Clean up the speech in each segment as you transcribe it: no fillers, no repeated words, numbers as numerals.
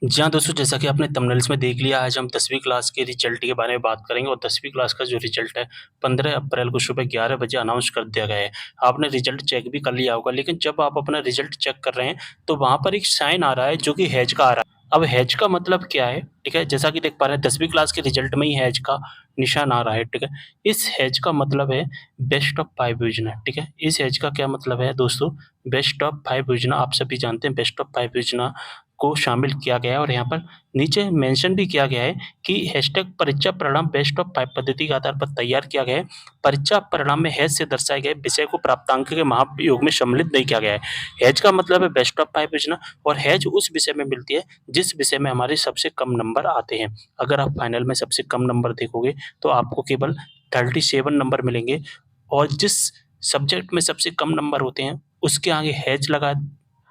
जी हाँ, दोस्तों जैसा कि आपने थंबनेल्स में देख लिया, आज हम 10वीं क्लास के रिज़ल्ट के बारे में बात करेंगे और 10वीं क्लास का जो रिज़ल्ट है 15 अप्रैल को सुबह 11 बजे अनाउंस कर दिया गया है। आपने रिज़ल्ट चेक भी कर लिया होगा, लेकिन जब आप अपना रिज़ल्ट चेक कर रहे हैं, तो वहाँ पर एक साइन आ रहा है जो कि हैच का आ रहा है। अब हैच का मतलब क्या है, ठीक है? जैसा कि देख पा रहे हैं 10वीं क्लास के रिज़ल्ट में ही हैच का निशान आ रहा है, ठीक है? इस हैच का मतलब है बेस्ट ऑफ 5 योजना, ठीक है? इस हैच का क्या मतलब है दोस्तों, बेस्ट ऑफ 5 योजना आप सभी जानते हैं बेस्ट ऑफ 5 योजना को शामिल किया गया है और यहाँ पर नीचे मेंशन भी किया गया है कि हैशटैग परीक्षा परिणाम बेस्ट ऑफ 5 पद्धति के आधार पर तैयार किया गया है। परीक्षा परिणाम में हैश से दर्शाए गए विषय को प्राप्तांक के महायोग में सम्मिलित नहीं किया गया है। हैश का मतलब है बेस्ट ऑफ 5 योजना और हैश उस विषय में मिलती है जिस विषय में हमारे सबसे कम नंबर आते हैं। अगर आप फाइनल में सबसे कम नंबर देखोगे तो आपको केवल 37 नंबर मिलेंगे और जिस सब्जेक्ट में सबसे कम नंबर होते हैं उसके आगे हैश लगा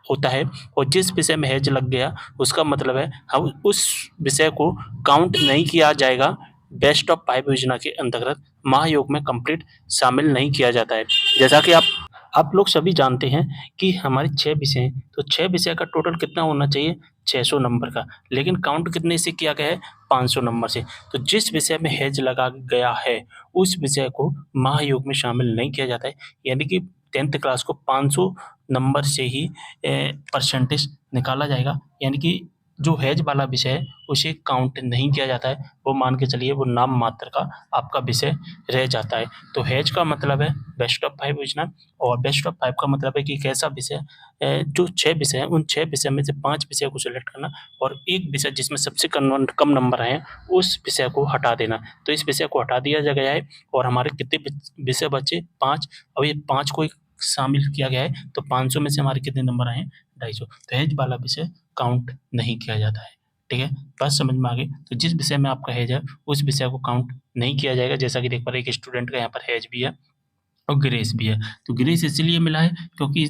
होता है और जिस विषय में हैज लग गया उसका मतलब है हम उस विषय को काउंट नहीं किया जाएगा बेस्ट ऑफ 5 योजना के अंतर्गत महायोग में कंप्लीट शामिल नहीं किया जाता है। जैसा कि आप लोग सभी जानते हैं कि हमारे 6 विषय हैं, तो 6 विषय का टोटल कितना होना चाहिए 600 नंबर का, लेकिन काउंट कितने से किया गया है 500 नंबर से। तो जिस विषय में हैज लगा गया है उस विषय को महायोग में शामिल नहीं किया जाता है, यानी कि 10th क्लास को 500 नंबर से ही परसेंटेज निकाला जाएगा, यानी कि जो हैज वाला विषय है उसे काउंट नहीं किया जाता है, वो मान के चलिए वो नाम मात्र का आपका विषय रह जाता है। तो हैज का मतलब है बेस्ट ऑफ 5 योजना और बेस्ट ऑफ 5 का मतलब है कि एक ऐसा विषय जो 6 विषय हैं उन 6 विषय में से 5 विषय को सिलेक्ट करना और एक विषय जिसमें सबसे कम नंबर आए हैं उस विषय को हटा देना। तो इस विषय को हटा दिया गया है और हमारे कितने विषय बचे 5, और ये 5 को शामिल किया गया है, तो 500 में से हमारे कितने नंबर आए हैं 250। तो हैज वाला विषय काउंट नहीं किया जाता है, ठीक है? बात समझ में आ गई? तो जिस विषय में आपका हैज है उस विषय को काउंट नहीं किया जाएगा। जैसा कि देख पा रहे हैं एक स्टूडेंट का यहाँ पर हैज भी है और ग्रेस भी है। तो ग्रेस इसलिए मिला है क्योंकि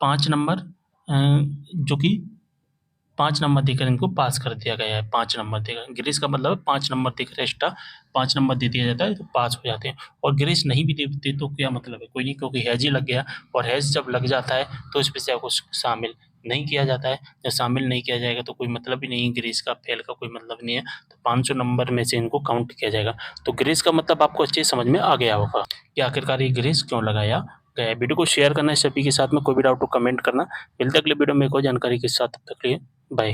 5 नंबर जो कि 5 नंबर देकर इनको पास कर दिया गया है, 5 नंबर देकर। ग्रेस का मतलब है 5 नंबर देकर एक्स्ट्रा 5 नंबर दे दिया जाता है तो पास हो जाते हैं। और ग्रेस नहीं भी देते तो क्या मतलब है, कोई नहीं, क्योंकि हैज ही लग गया और हैज जब लग जाता है तो इस विषय को शामिल नहीं किया जाता है। जब शामिल नहीं किया जाएगा तो कोई मतलब ही नहीं है, ग्रेस का फेल का कोई मतलब नहीं है, तो 500 नंबर में से इनको काउंट किया जाएगा। तो ग्रेस का मतलब आपको अच्छे से समझ में आ गया होगा कि आखिरकार ये ग्रेस क्यों लगाया गया है। वीडियो को शेयर करना है सभी के साथ में, कोई भी डाउट हो कमेंट करना। मिलते हैं अगले वीडियो में एक और जानकारी के साथ, तब तक के लिए बाय।